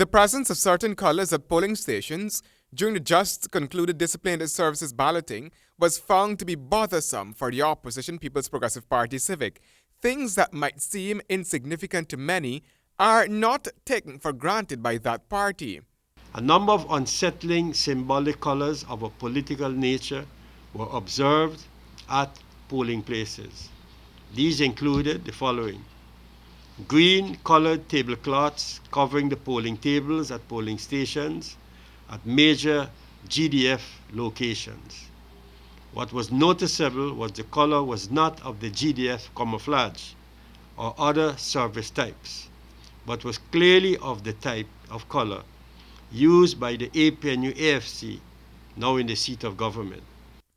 The presence of certain colors at polling stations during the just concluded disciplined services balloting was found to be bothersome for the opposition People's Progressive Party Civic. Things that might seem insignificant to many are not taken for granted by that party. A number of unsettling symbolic colors of a political nature were observed at polling places. These included the following: green colored tablecloths covering the polling tables at polling stations at major GDF locations. What was noticeable was the color was not of the GDF camouflage or other service types, but was clearly of the type of color used by the APNU-AFC, now in the seat of government.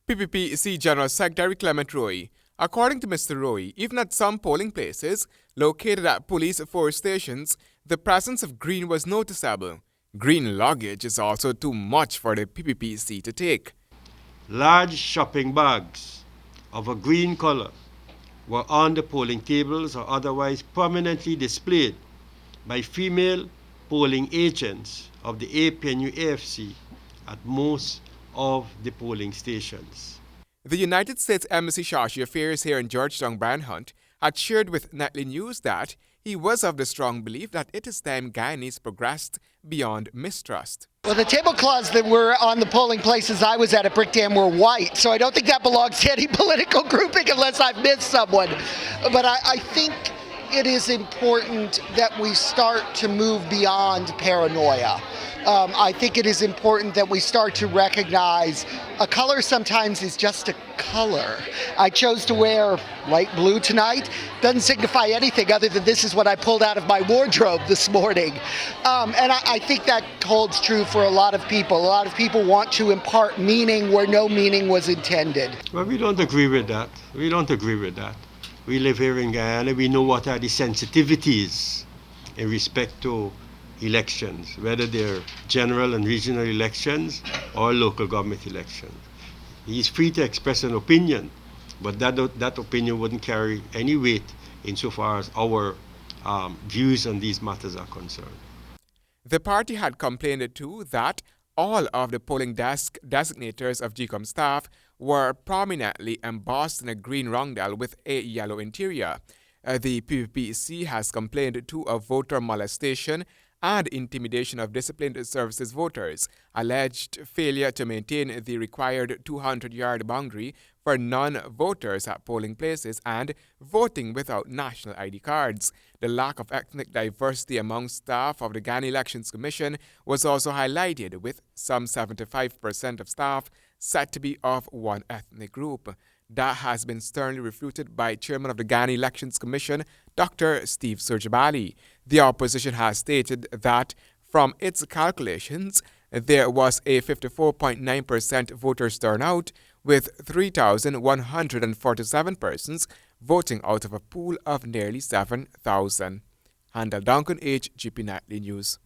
Pppc General Secretary Clement Roy. According to Mr. Roy, even at some polling places located at police force stations, the presence of green was noticeable. Green luggage is also too much for the Pppc to take. Large shopping bags of a green color were on the polling tables or otherwise prominently displayed by female polling agents of the APNU-AFC at most of the polling stations. The United States Embassy Charge Affairs here in Georgetown, Brian Hunt, had shared with Nightly News that he was of the strong belief that it is time Guyanese progressed beyond mistrust. Well, the tablecloths that were on the polling places I was at Brick Dam were white, so I don't think that belongs to any political grouping unless I've missed someone. But I think it is important that we start to move beyond paranoia. I think it is important that we start to recognize a color sometimes is just a color. I chose to wear light blue tonight. Doesn't signify anything other than this is what I pulled out of my wardrobe this morning. And I think that holds true for a lot of people. A lot of people want to impart meaning where no meaning was intended. Well, we don't agree with that. We don't agree with that. We live here in Guyana. We know what are the sensitivities in respect to elections, whether they're general and regional elections or local government elections. He's free to express an opinion, but that opinion wouldn't carry any weight insofar as our views on these matters are concerned. The party had complained too that all of the polling desk designators of GCOM staff were prominently embossed in a green roundel with a yellow interior. The Pppc has complained too of voter molestation and intimidation of disciplined services voters, alleged failure to maintain the required 200-yard boundary for non-voters at polling places, and voting without national ID cards. The lack of ethnic diversity among staff of the Ghana Elections Commission was also highlighted, with some 75% of staff said to be of one ethnic group. That has been sternly refuted by Chairman of the Ghana Elections Commission, Dr. Steve Surjabali. The opposition has stated that from its calculations, there was a 54.9% voters turnout, with 3,147 persons voting out of a pool of nearly 7,000. Handel Duncan, HGP Nightly News.